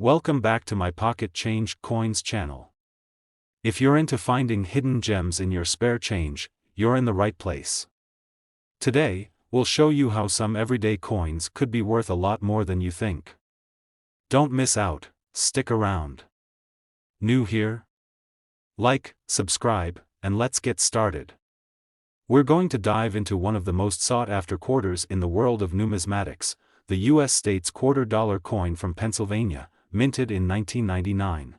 Welcome back to my Pocket Change Coins channel. If you're into finding hidden gems in your spare change, you're in the right place. Today, we'll show you how some everyday coins could be worth a lot more than you think. Don't miss out, stick around. New here? Like, subscribe, and let's get started. We're going to dive into one of the most sought-after quarters in the world of numismatics, the U.S. state's $quarter coin from Pennsylvania, minted in 1999.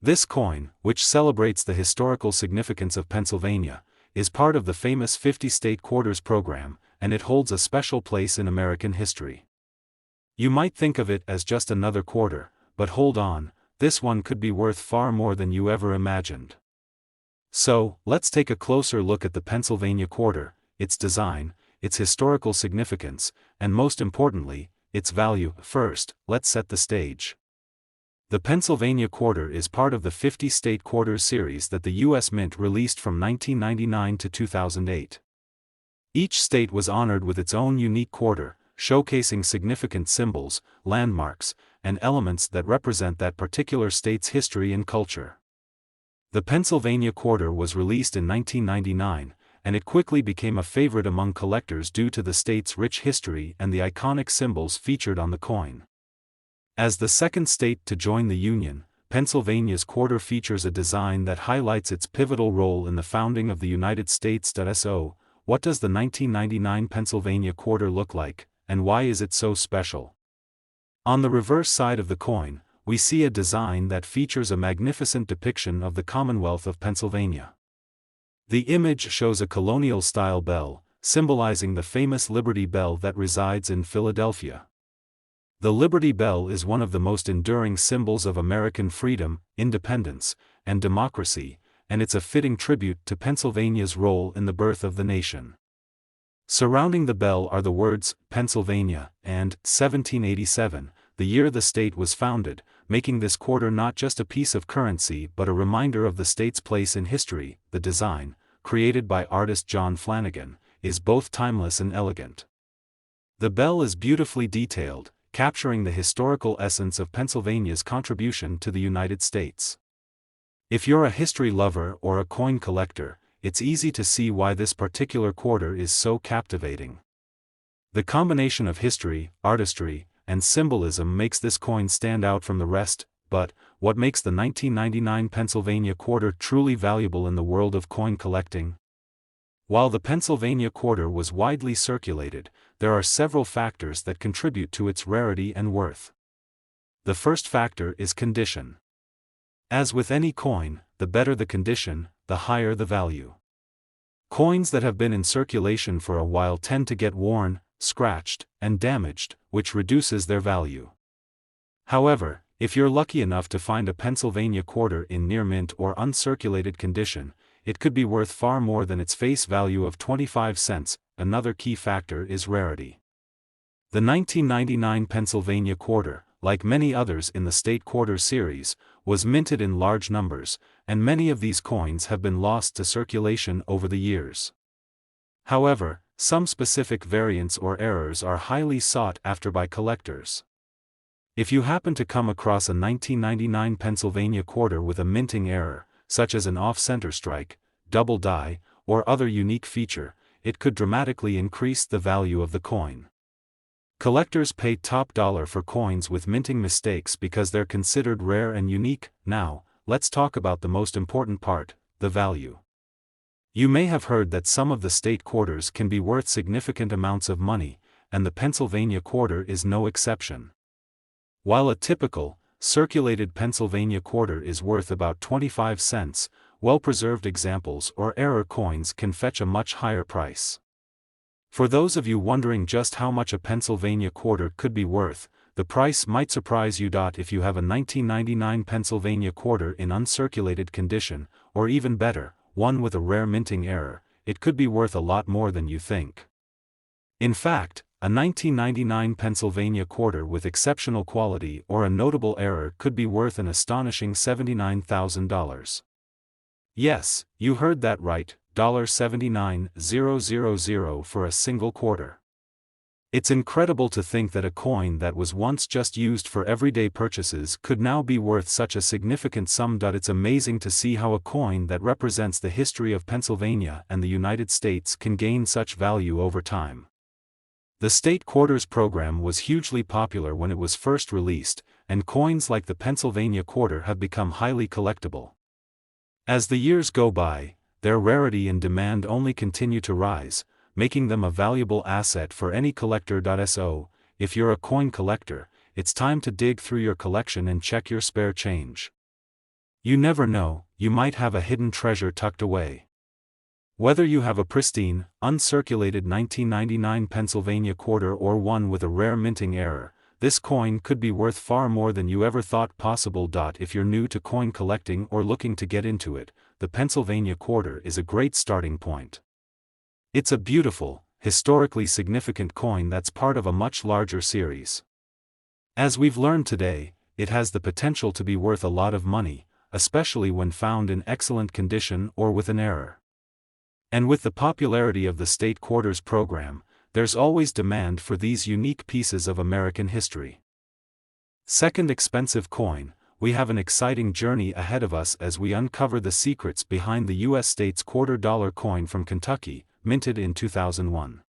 This coin, which celebrates the historical significance of Pennsylvania, is part of the famous 50-state quarters program, and it holds a special place in American history. You might think of it as just another quarter, but hold on, this one could be worth far more than you ever imagined. So, let's take a closer look at the Pennsylvania quarter, its design, its historical significance, and most importantly, its value. First, let's set the stage. The Pennsylvania quarter is part of the 50-state quarters series that the U.S. Mint released from 1999 to 2008. Each state was honored with its own unique quarter, showcasing significant symbols, landmarks, and elements that represent that particular state's history and culture. The Pennsylvania quarter was released in 1999, and it quickly became a favorite among collectors due to the state's rich history and the iconic symbols featured on the coin. As the second state to join the Union, Pennsylvania's quarter features a design that highlights its pivotal role in the founding of the United States. So, what does the 1999 Pennsylvania quarter look like, and why is it so special? On the reverse side of the coin, we see a design that features a magnificent depiction of the Commonwealth of Pennsylvania. The image shows a colonial-style bell, symbolizing the famous Liberty Bell that resides in Philadelphia. The Liberty Bell is one of the most enduring symbols of American freedom, independence, and democracy, and it's a fitting tribute to Pennsylvania's role in the birth of the nation. Surrounding the bell are the words, Pennsylvania, and 1787, the year the state was founded, making this quarter not just a piece of currency but a reminder of the state's place in history. The design, created by artist John Flanagan, is both timeless and elegant. The bell is beautifully detailed, capturing the historical essence of Pennsylvania's contribution to the United States. If you're a history lover or a coin collector, it's easy to see why this particular quarter is so captivating. The combination of history, artistry, and symbolism makes this coin stand out from the rest. But what makes the 1999 Pennsylvania quarter truly valuable in the world of coin collecting? While the Pennsylvania quarter was widely circulated, there are several factors that contribute to its rarity and worth. The first factor is condition. As with any coin, the better the condition, the higher the value. Coins that have been in circulation for a while tend to get worn, scratched, and damaged, which reduces their value. However, if you're lucky enough to find a Pennsylvania quarter in near mint or uncirculated condition, it could be worth far more than its face value of 25 cents. Another key factor is rarity. The 1999 Pennsylvania quarter, like many others in the state quarter series, was minted in large numbers, and many of these coins have been lost to circulation over the years. However, some specific variants or errors are highly sought after by collectors. If you happen to come across a 1999 Pennsylvania quarter with a minting error, such as an off-center strike, double die, or other unique feature, it could dramatically increase the value of the coin. Collectors pay top dollar for coins with minting mistakes because they're considered rare and unique. Now, let's talk about the most important part, the value. You may have heard that some of the state quarters can be worth significant amounts of money, and the Pennsylvania quarter is no exception. While a typical, circulated Pennsylvania quarter is worth about 25 cents, well-preserved examples or error coins can fetch a much higher price. For those of you wondering just how much a Pennsylvania quarter could be worth, the price might surprise you. If you have a 1999 Pennsylvania quarter in uncirculated condition, or even better, one with a rare minting error, it could be worth a lot more than you think. In fact, a 1999 Pennsylvania quarter with exceptional quality or a notable error could be worth an astonishing $79,000. Yes, you heard that right, $79,000 for a single quarter. It's incredible to think that a coin that was once just used for everyday purchases could now be worth such a significant sum. It's amazing to see how a coin that represents the history of Pennsylvania and the United States can gain such value over time. The state quarters program was hugely popular when it was first released, and coins like the Pennsylvania quarter have become highly collectible. As the years go by, their rarity and demand only continue to rise, making them a valuable asset for any collector. So, if you're a coin collector, it's time to dig through your collection and check your spare change. You never know, you might have a hidden treasure tucked away. Whether you have a pristine, uncirculated 1999 Pennsylvania quarter or one with a rare minting error, this coin could be worth far more than you ever thought possible. If you're new to coin collecting or looking to get into it, the Pennsylvania quarter is a great starting point. It's a beautiful, historically significant coin that's part of a much larger series. As we've learned today, it has the potential to be worth a lot of money, especially when found in excellent condition or with an error. And with the popularity of the state quarters program, there's always demand for these unique pieces of American history. Second expensive coin, we have an exciting journey ahead of us as we uncover the secrets behind the U.S. state's $quarter coin from Kentucky, minted in 2001.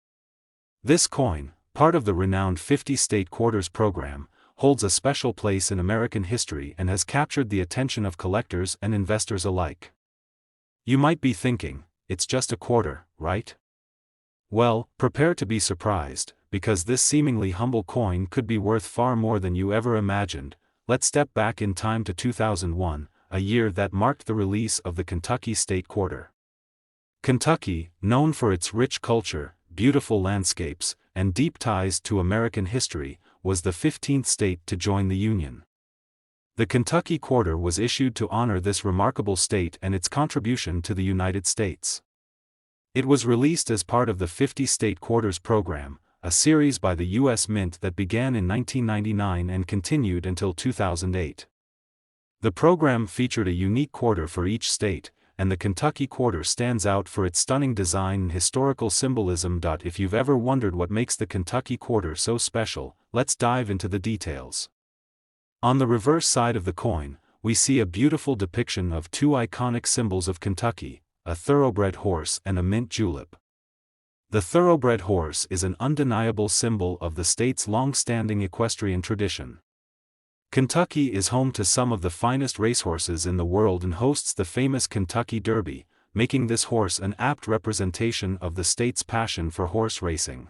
This coin, part of the renowned 50 state quarters program, holds a special place in American history and has captured the attention of collectors and investors alike. You might be thinking, it's just a quarter, right? Well, prepare to be surprised, because this seemingly humble coin could be worth far more than you ever imagined. Let's step back in time to 2001, a year that marked the release of the Kentucky state quarter. Kentucky, known for its rich culture, beautiful landscapes, and deep ties to American history, was the 15th state to join the Union. The Kentucky quarter was issued to honor this remarkable state and its contribution to the United States. It was released as part of the 50 state quarters program, a series by the U.S. Mint that began in 1999 and continued until 2008. The program featured a unique quarter for each state, and the Kentucky quarter stands out for its stunning design and historical symbolism. If you've ever wondered what makes the Kentucky quarter so special, let's dive into the details. On the reverse side of the coin, we see a beautiful depiction of two iconic symbols of Kentucky, a thoroughbred horse and a mint julep. The thoroughbred horse is an undeniable symbol of the state's long-standing equestrian tradition. Kentucky is home to some of the finest racehorses in the world and hosts the famous Kentucky Derby, making this horse an apt representation of the state's passion for horse racing.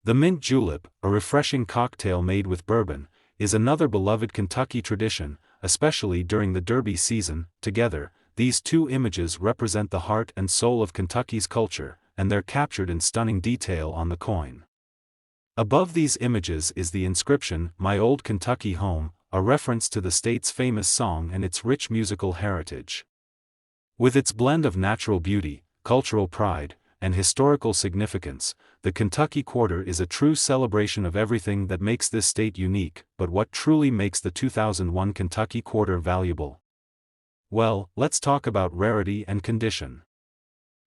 The mint julep, a refreshing cocktail made with bourbon, is another beloved Kentucky tradition, especially during the Derby season. Together, these two images represent the heart and soul of Kentucky's culture, and they're captured in stunning detail on the coin. Above these images is the inscription, "My Old Kentucky Home," a reference to the state's famous song and its rich musical heritage. With its blend of natural beauty, cultural pride, and historical significance, the Kentucky quarter is a true celebration of everything that makes this state unique. But what truly makes the 2001 Kentucky quarter valuable? Well, let's talk about rarity and condition.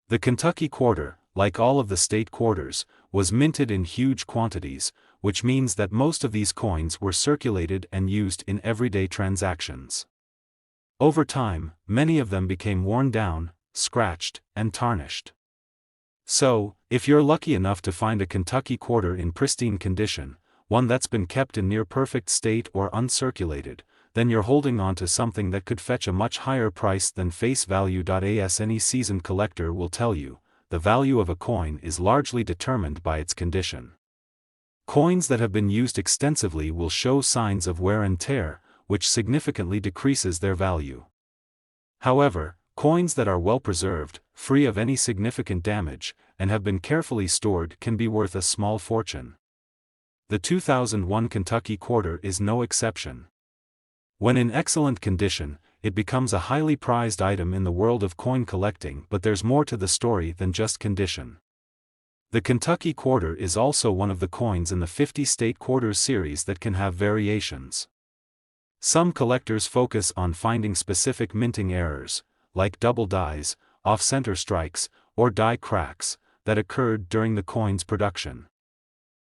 The Kentucky quarter, like all of the state quarters, was minted in huge quantities, which means that most of these coins were circulated and used in everyday transactions. Over time, many of them became worn down, scratched, and tarnished. So, if you're lucky enough to find a Kentucky quarter in pristine condition, one that's been kept in near-perfect state or uncirculated, then you're holding on to something that could fetch a much higher price than face value. As any seasoned collector will tell you, the value of a coin is largely determined by its condition. Coins that have been used extensively will show signs of wear and tear, which significantly decreases their value. However, coins that are well preserved, free of any significant damage, and have been carefully stored can be worth a small fortune. The 2001 Kentucky quarter is no exception. When in excellent condition, it becomes a highly prized item in the world of coin collecting. But there's more to the story than just condition. The Kentucky quarter is also one of the coins in the 50 state quarters series that can have variations. Some collectors focus on finding specific minting errors, like double dies, off-center strikes, or die cracks, that occurred during the coin's production.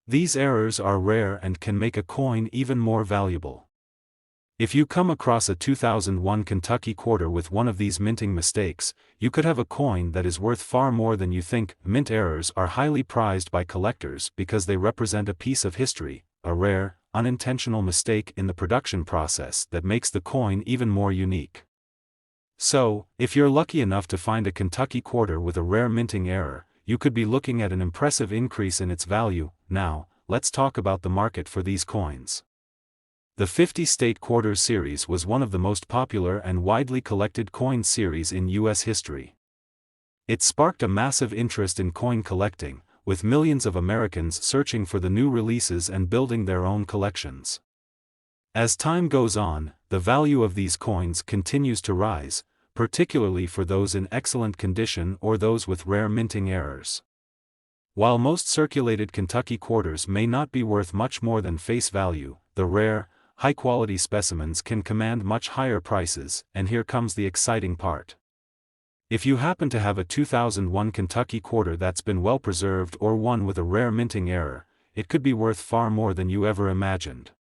These errors are rare and can make a coin even more valuable. If you come across a 2001 Kentucky quarter with one of these minting mistakes, you could have a coin that is worth far more than you think. Mint errors are highly prized by collectors because they represent a piece of history, a rare, unintentional mistake in the production process that makes the coin even more unique. So, if you're lucky enough to find a Kentucky quarter with a rare minting error, you could be looking at an impressive increase in its value. Now, let's talk about the market for these coins. The 50-state quarters series was one of the most popular and widely collected coin series in U.S. history. It sparked a massive interest in coin collecting, with millions of Americans searching for the new releases and building their own collections. As time goes on, the value of these coins continues to rise, particularly for those in excellent condition or those with rare minting errors. While most circulated Kentucky quarters may not be worth much more than face value, the rare, high-quality specimens can command much higher prices, and here comes the exciting part. If you happen to have a 2001 Kentucky quarter that's been well preserved or one with a rare minting error, it could be worth far more than you ever imagined.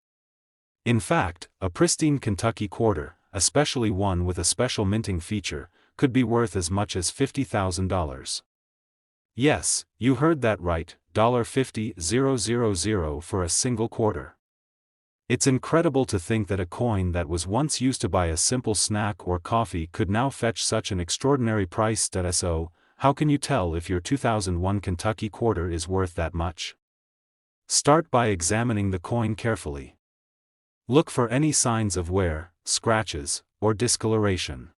In fact, a pristine Kentucky quarter, especially one with a special minting feature, could be worth as much as $50,000. Yes, you heard that right, $50,000 for a single quarter. It's incredible to think that a coin that was once used to buy a simple snack or coffee could now fetch such an extraordinary price. So, how can you tell if your 2001 Kentucky quarter is worth that much? Start by examining the coin carefully. Look for any signs of wear, scratches, or discoloration.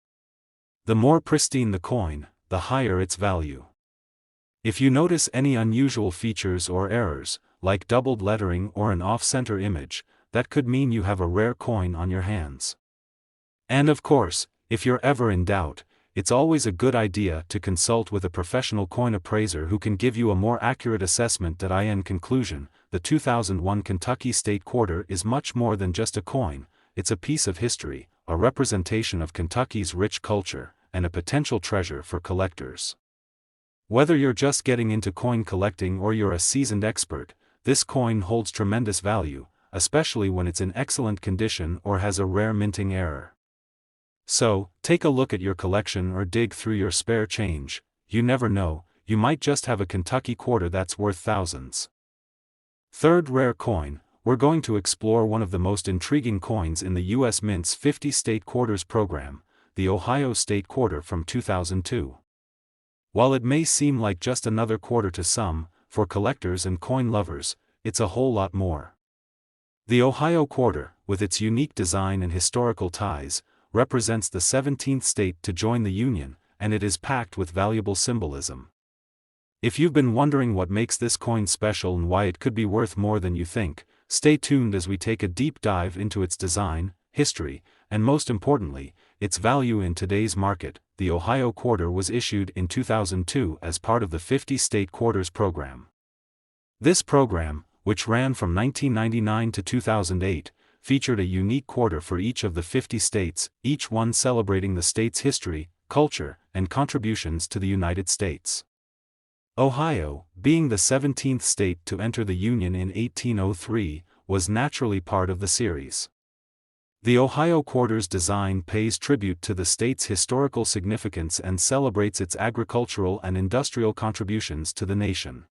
The more pristine the coin, the higher its value. If you notice any unusual features or errors, like doubled lettering or an off-center image, that could mean you have a rare coin on your hands. And of course, if you're ever in doubt, it's always a good idea to consult with a professional coin appraiser who can give you a more accurate assessment. In conclusion, the 2001 Kentucky State Quarter is much more than just a coin. It's a piece of history, a representation of Kentucky's rich culture, and a potential treasure for collectors. Whether you're just getting into coin collecting or you're a seasoned expert, this coin holds tremendous value, especially when it's in excellent condition or has a rare minting error. So, take a look at your collection or dig through your spare change. You never know, you might just have a Kentucky quarter that's worth thousands. Third rare coin, we're going to explore one of the most intriguing coins in the U.S. Mint's 50 State Quarters program, the Ohio State Quarter from 2002. While it may seem like just another quarter to some, for collectors and coin lovers, it's a whole lot more. The Ohio Quarter, with its unique design and historical ties, represents the 17th state to join the Union, and it is packed with valuable symbolism. If you've been wondering what makes this coin special and why it could be worth more than you think, stay tuned as we take a deep dive into its design, history, and most importantly, its value in today's market. The Ohio Quarter was issued in 2002 as part of the 50 State Quarters program. This program, which ran from 1999 to 2008, featured a unique quarter for each of the 50 states, each one celebrating the state's history, culture, and contributions to the United States. Ohio, being the 17th state to enter the Union in 1803, was naturally part of the series. The Ohio Quarter's design pays tribute to the state's historical significance and celebrates its agricultural and industrial contributions to the nation.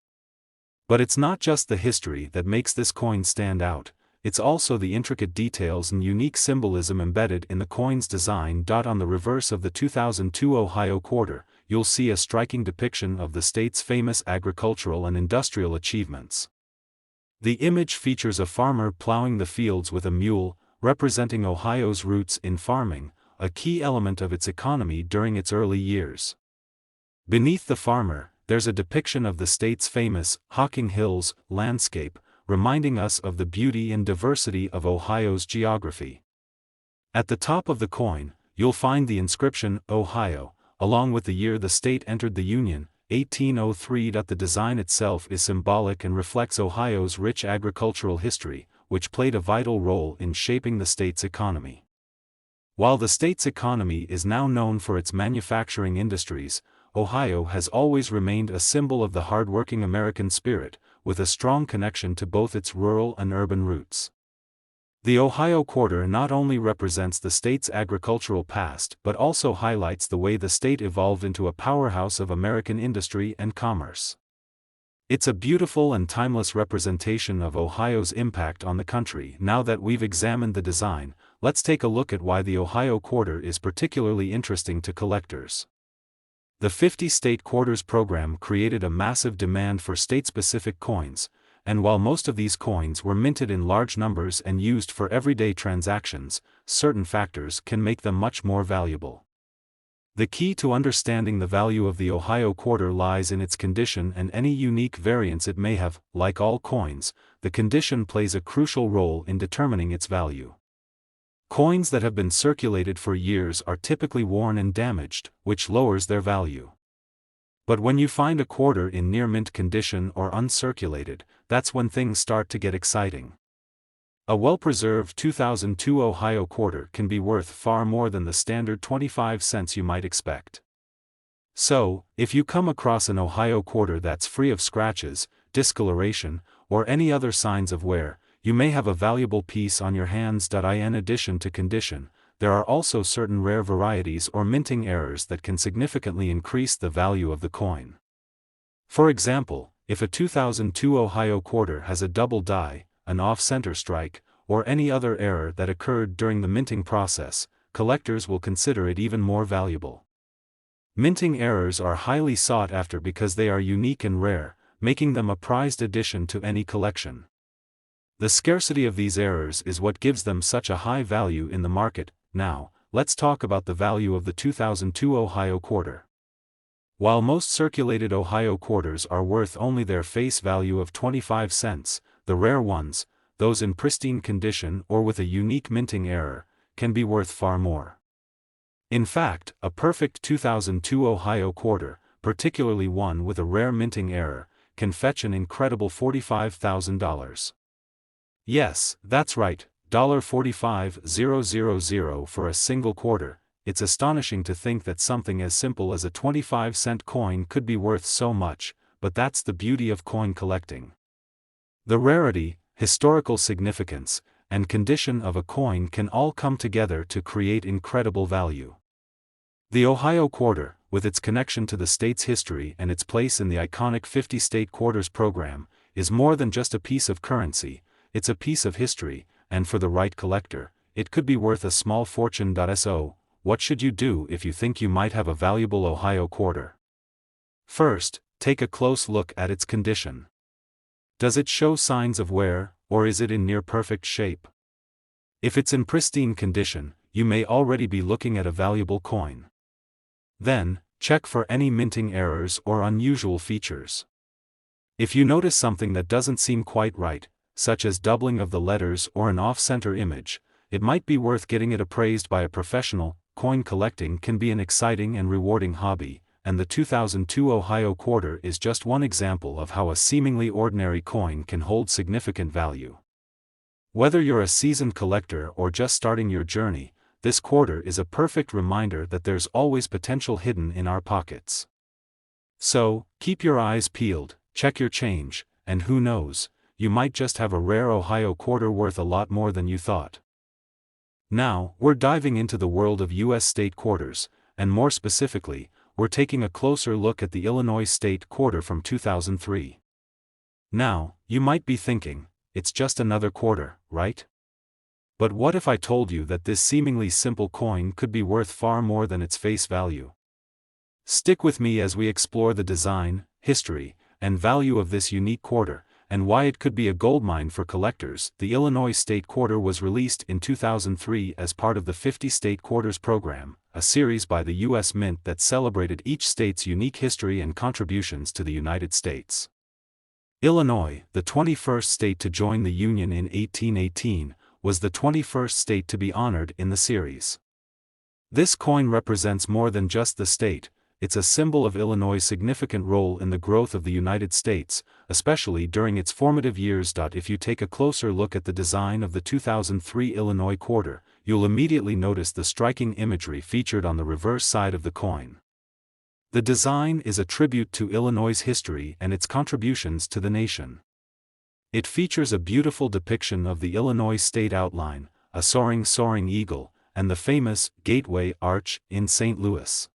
But it's not just the history that makes this coin stand out, it's also the intricate details and unique symbolism embedded in the coin's design. On the reverse of the 2002 Ohio Quarter, you'll see a striking depiction of the state's famous agricultural and industrial achievements. The image features a farmer plowing the fields with a mule, representing Ohio's roots in farming, a key element of its economy during its early years. Beneath the farmer, there's a depiction of the state's famous Hocking Hills landscape, reminding us of the beauty and diversity of Ohio's geography. At the top of the coin, you'll find the inscription, Ohio, along with the year the state entered the Union, 1803. The design itself is symbolic and reflects Ohio's rich agricultural history, which played a vital role in shaping the state's economy. While the state's economy is now known for its manufacturing industries, Ohio has always remained a symbol of the hard-working American spirit, with a strong connection to both its rural and urban roots. The Ohio quarter not only represents the state's agricultural past but also highlights the way the state evolved into a powerhouse of American industry and commerce. It's a beautiful and timeless representation of Ohio's impact on the country. Now that we've examined the design, let's take a look at why the Ohio quarter is particularly interesting to collectors. The 50-state quarters program created a massive demand for state-specific coins, and while most of these coins were minted in large numbers and used for everyday transactions, certain factors can make them much more valuable. The key to understanding the value of the Ohio quarter lies in its condition and any unique variants it may have. Like all coins, the condition plays a crucial role in determining its value. Coins that have been circulated for years are typically worn and damaged, which lowers their value. But when you find a quarter in near-mint condition or uncirculated, that's when things start to get exciting. A well-preserved 2002 Ohio quarter can be worth far more than the standard 25 cents you might expect. So, if you come across an Ohio quarter that's free of scratches, discoloration, or any other signs of wear, you may have a valuable piece on your hands. In addition to condition, there are also certain rare varieties or minting errors that can significantly increase the value of the coin. For example, if a 2002 Ohio quarter has a double die, an off-center strike, or any other error that occurred during the minting process, collectors will consider it even more valuable. Minting errors are highly sought after because they are unique and rare, making them a prized addition to any collection. The scarcity of these errors is what gives them such a high value in the market. Now, let's talk about the value of the 2002 Ohio quarter. While most circulated Ohio quarters are worth only their face value of 25 cents, the rare ones, those in pristine condition or with a unique minting error, can be worth far more. In fact, a perfect 2002 Ohio quarter, particularly one with a rare minting error, can fetch an incredible $45,000. Yes, that's right, $45,000 for a single quarter. It's astonishing to think that something as simple as a 25-cent coin could be worth so much, but that's the beauty of coin collecting. The rarity, historical significance, and condition of a coin can all come together to create incredible value. The Ohio quarter, with its connection to the state's history and its place in the iconic 50-state quarters program, is more than just a piece of currency, it's a piece of history, and for the right collector, it could be worth a small fortune. So, what should you do if you think you might have a valuable Ohio quarter? First, take a close look at its condition. Does it show signs of wear, or is it in near-perfect shape? If it's in pristine condition, you may already be looking at a valuable coin. Then, check for any minting errors or unusual features. If you notice something that doesn't seem quite right, such as doubling of the letters or an off-center image, it might be worth getting it appraised by a professional. Coin collecting can be an exciting and rewarding hobby, and the 2002 Ohio quarter is just one example of how a seemingly ordinary coin can hold significant value. Whether you're a seasoned collector or just starting your journey, this quarter is a perfect reminder that there's always potential hidden in our pockets. So, keep your eyes peeled, check your change, and who knows, you might just have a rare Ohio quarter worth a lot more than you thought. Now, we're diving into the world of U.S. state quarters, and more specifically, we're taking a closer look at the Illinois state quarter from 2003. Now, you might be thinking, it's just another quarter, right? But what if I told you that this seemingly simple coin could be worth far more than its face value? Stick with me as we explore the design, history, and value of this unique quarter, and why it could be a goldmine for collectors. The Illinois State Quarter was released in 2003 as part of the 50-State Quarters program, a series by the U.S. Mint that celebrated each state's unique history and contributions to the United States. Illinois, the 21st state to join the Union in 1818, was the 21st state to be honored in the series. This coin represents more than just the state. It's a symbol of Illinois' significant role in the growth of the United States, especially during its formative years. If you take a closer look at the design of the 2003 Illinois quarter, you'll immediately notice the striking imagery featured on the reverse side of the coin. The design is a tribute to Illinois' history and its contributions to the nation. It features a beautiful depiction of the Illinois state outline, a soaring eagle, and the famous Gateway Arch in St. Louis.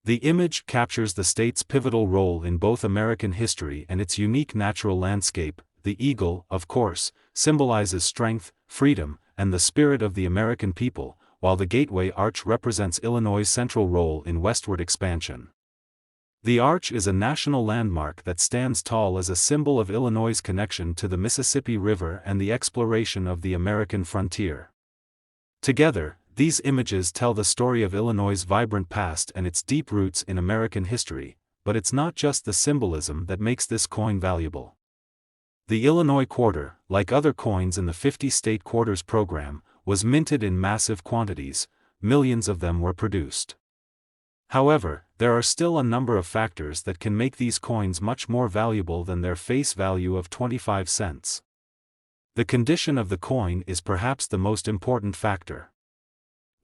The image captures the state's pivotal role in both American history and its unique natural landscape. The eagle, of course, symbolizes strength, freedom, and the spirit of the American people, while the Gateway Arch represents Illinois' central role in westward expansion. The arch is a national landmark that stands tall as a symbol of Illinois' connection to the Mississippi River and the exploration of the American frontier. Together, these images tell the story of Illinois' vibrant past and its deep roots in American history, but it's not just the symbolism that makes this coin valuable. The Illinois quarter, like other coins in the 50-state quarters program, was minted in massive quantities. Millions of them were produced. However, there are still a number of factors that can make these coins much more valuable than their face value of 25 cents. The condition of the coin is perhaps the most important factor.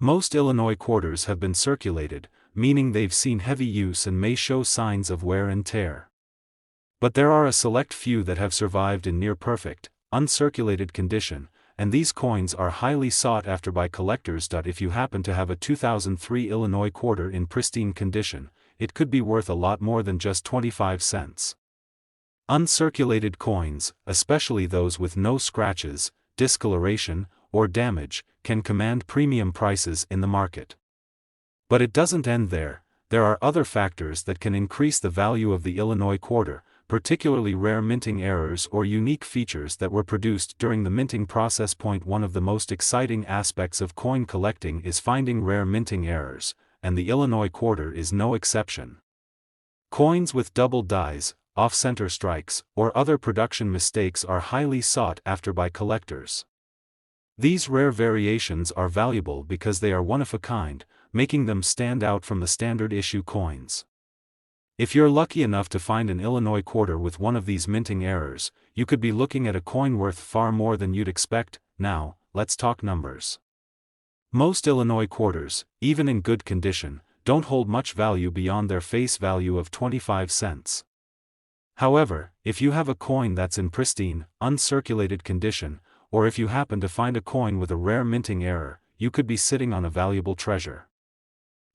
Most Illinois quarters have been circulated, meaning they've seen heavy use and may show signs of wear and tear. But there are a select few that have survived in near-perfect, uncirculated condition, and these coins are highly sought after by collectors. If you happen to have a 2003 Illinois quarter in pristine condition, it could be worth a lot more than just 25 cents. Uncirculated coins, especially those with no scratches, discoloration, or damage, can command premium prices in the market. But it doesn't end there. There are other factors that can increase the value of the Illinois quarter, particularly rare minting errors or unique features that were produced during the minting process. One of the most exciting aspects of coin collecting is finding rare minting errors, and the Illinois quarter is no exception. Coins with double dies, off-center strikes, or other production mistakes are highly sought after by collectors. These rare variations are valuable because they are one of a kind, making them stand out from the standard issue coins. If you're lucky enough to find an Illinois quarter with one of these minting errors, you could be looking at a coin worth far more than you'd expect. Now, let's talk numbers. Most Illinois quarters, even in good condition, don't hold much value beyond their face value of 25 cents. However, if you have a coin that's in pristine, uncirculated condition, or if you happen to find a coin with a rare minting error, you could be sitting on a valuable treasure.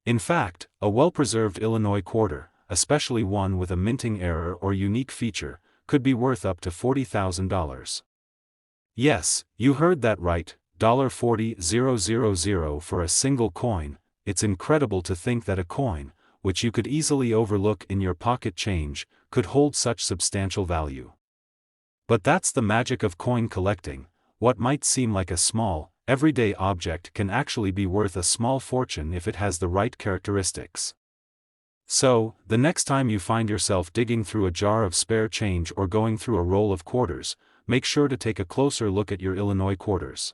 In fact, a well-preserved Illinois quarter, especially one with a minting error or unique feature, could be worth up to $40,000. Yes, you heard that right, $40,000 for a single coin. It's incredible to think that a coin, which you could easily overlook in your pocket change, could hold such substantial value. But that's the magic of coin collecting. What might seem like a small, everyday object can actually be worth a small fortune if it has the right characteristics. So, the next time you find yourself digging through a jar of spare change or going through a roll of quarters, make sure to take a closer look at your Illinois quarters.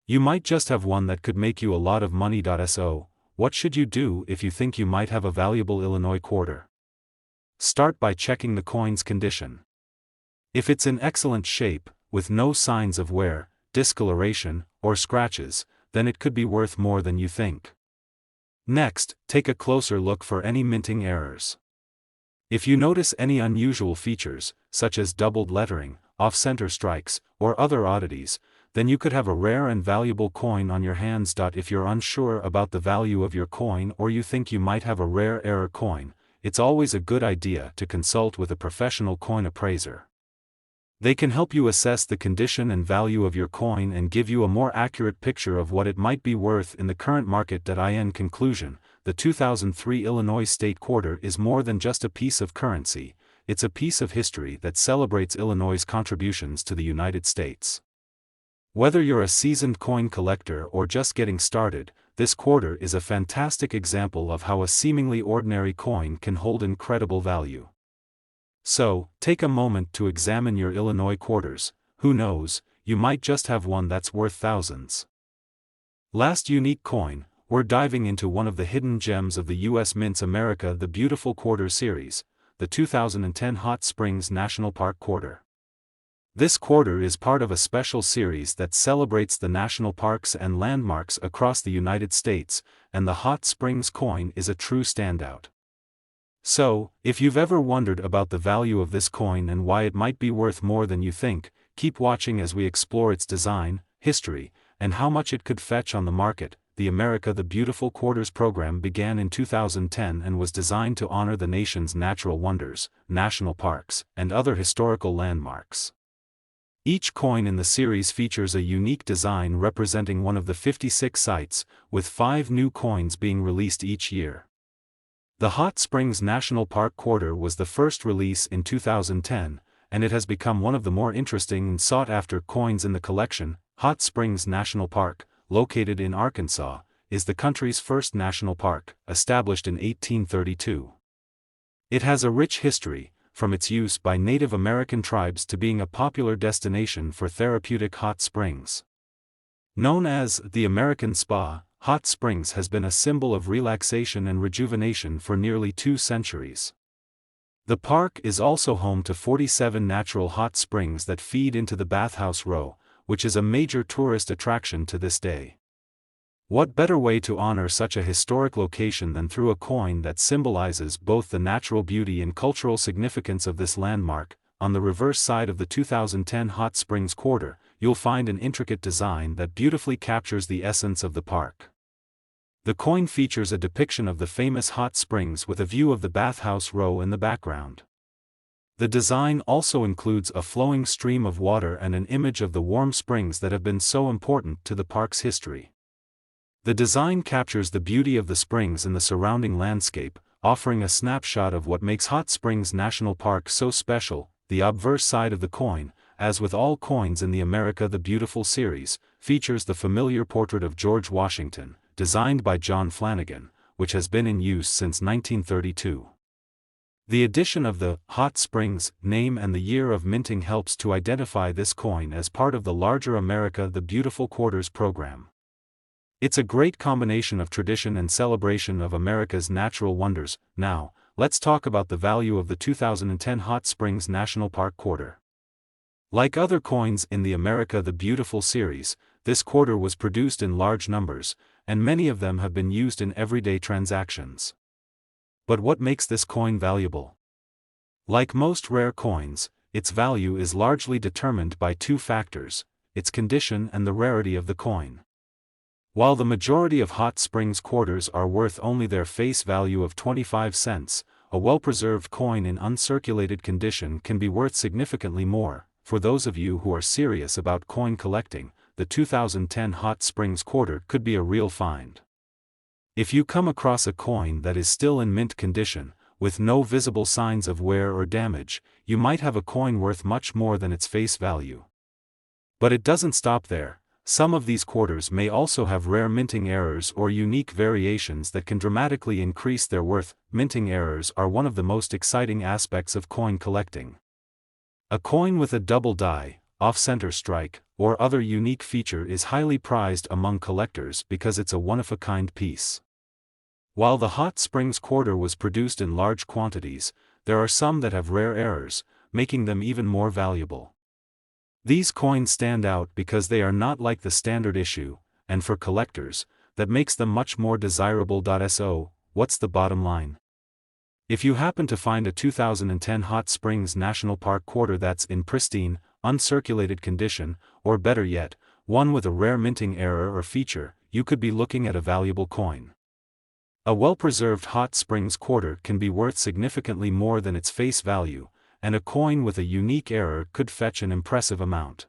You might just have one that could make you a lot of money. So, what should you do if you think you might have a valuable Illinois quarter? Start by checking the coin's condition. If it's in excellent shape, with no signs of wear, discoloration, or scratches, then it could be worth more than you think. Next, take a closer look for any minting errors. If you notice any unusual features, such as doubled lettering, off-center strikes, or other oddities, then you could have a rare and valuable coin on your hands. If you're unsure about the value of your coin or you think you might have a rare error coin, it's always a good idea to consult with a professional coin appraiser. They can help you assess the condition and value of your coin and give you a more accurate picture of what it might be worth in the current market. In conclusion, the 2003 Illinois state quarter is more than just a piece of currency, it's a piece of history that celebrates Illinois' contributions to the United States. Whether you're a seasoned coin collector or just getting started, this quarter is a fantastic example of how a seemingly ordinary coin can hold incredible value. So, take a moment to examine your Illinois quarters. Who knows, you might just have one that's worth thousands. Last unique coin, we're diving into one of the hidden gems of the U.S. Mints America, the Beautiful Quarter Series, the 2010 Hot Springs National Park Quarter. This quarter is part of a special series that celebrates the national parks and landmarks across the United States, and the Hot Springs coin is a true standout. So, if you've ever wondered about the value of this coin and why it might be worth more than you think, keep watching as we explore its design, history, and how much it could fetch on the market. The America the Beautiful Quarters program began in 2010 and was designed to honor the nation's natural wonders, national parks, and other historical landmarks. Each coin in the series features a unique design representing one of the 56 sites, with 5 new coins being released each year. The Hot Springs National Park Quarter was the first release in 2010, and it has become one of the more interesting and sought-after coins in the collection. Hot Springs National Park, located in Arkansas, is the country's first national park, established in 1832. It has a rich history, from its use by Native American tribes to being a popular destination for therapeutic hot springs. Known as the American Spa, Hot Springs has been a symbol of relaxation and rejuvenation for nearly 2 centuries. The park is also home to 47 natural hot springs that feed into the Bathhouse Row, which is a major tourist attraction to this day. What better way to honor such a historic location than through a coin that symbolizes both the natural beauty and cultural significance of this landmark? On the reverse side of the 2010 Hot Springs Quarter, you'll find an intricate design that beautifully captures the essence of the park. The coin features a depiction of the famous hot springs with a view of the Bathhouse Row in the background. The design also includes a flowing stream of water and an image of the warm springs that have been so important to the park's history. The design captures the beauty of the springs and the surrounding landscape, offering a snapshot of what makes Hot Springs National Park so special. The obverse side of the coin, as with all coins in the America the Beautiful series, features the familiar portrait of George Washington, designed by John Flanagan, which has been in use since 1932. The addition of the Hot Springs name and the year of minting helps to identify this coin as part of the larger America the Beautiful Quarters program. It's a great combination of tradition and celebration of America's natural wonders. Now, let's talk about the value of the 2010 Hot Springs National Park Quarter. Like other coins in the America the Beautiful series, this quarter was produced in large numbers, and many of them have been used in everyday transactions. But what makes this coin valuable? Like most rare coins, its value is largely determined by 2 factors: its condition and the rarity of the coin. While the majority of Hot Springs quarters are worth only their face value of 25 cents, a well-preserved coin in uncirculated condition can be worth significantly more. For those of you who are serious about coin collecting, the 2010 Hot Springs Quarter could be a real find. If you come across a coin that is still in mint condition, with no visible signs of wear or damage, you might have a coin worth much more than its face value. But it doesn't stop there. Some of these quarters may also have rare minting errors or unique variations that can dramatically increase their worth. Minting errors are one of the most exciting aspects of coin collecting. A coin with a double die, off-center strike, or other unique feature is highly prized among collectors because it's a one-of-a-kind piece. While the Hot Springs Quarter was produced in large quantities, there are some that have rare errors, making them even more valuable. These coins stand out because they are not like the standard issue, and for collectors, that makes them much more desirable. So, what's the bottom line? If you happen to find a 2010 Hot Springs National Park Quarter that's in pristine, uncirculated condition, or better yet, one with a rare minting error or feature, you could be looking at a valuable coin. A well-preserved Hot Springs Quarter can be worth significantly more than its face value, and a coin with a unique error could fetch an impressive amount.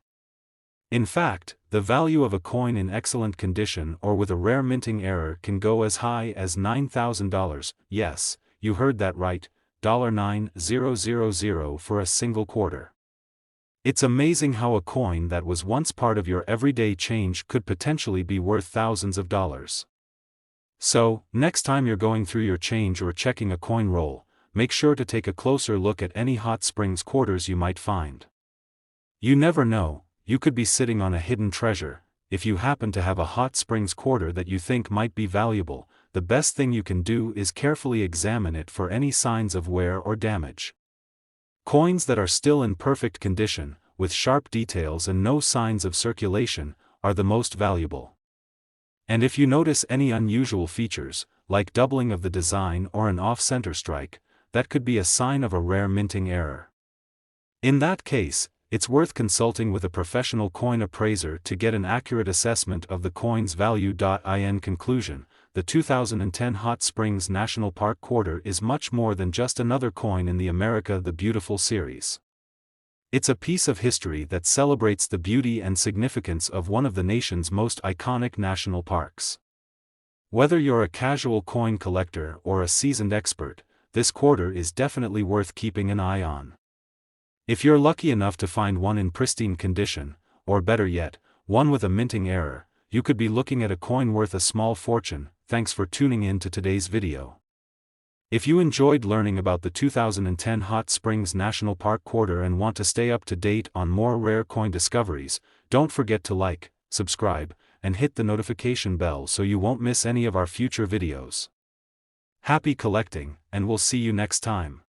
In fact, the value of a coin in excellent condition or with a rare minting error can go as high as $9,000, yes, you heard that right, $9,000 for a single quarter. It's amazing how a coin that was once part of your everyday change could potentially be worth thousands of dollars. So, next time you're going through your change or checking a coin roll, make sure to take a closer look at any Hot Springs quarters you might find. You never know, you could be sitting on a hidden treasure. If you happen to have a Hot Springs quarter that you think might be valuable, the best thing you can do is carefully examine it for any signs of wear or damage. Coins that are still in perfect condition, with sharp details and no signs of circulation, are the most valuable. And if you notice any unusual features, like doubling of the design or an off-center strike, that could be a sign of a rare minting error. In that case, it's worth consulting with a professional coin appraiser to get an accurate assessment of the coin's value. In conclusion, the 2010 Hot Springs National Park Quarter is much more than just another coin in the America the Beautiful series. It's a piece of history that celebrates the beauty and significance of one of the nation's most iconic national parks. Whether you're a casual coin collector or a seasoned expert, this quarter is definitely worth keeping an eye on. If you're lucky enough to find one in pristine condition, or better yet, one with a minting error, you could be looking at a coin worth a small fortune. Thanks for tuning in to today's video. If you enjoyed learning about the 2010 Hot Springs National Park Quarter and want to stay up to date on more rare coin discoveries, don't forget to like, subscribe, and hit the notification bell so you won't miss any of our future videos. Happy collecting, and we'll see you next time.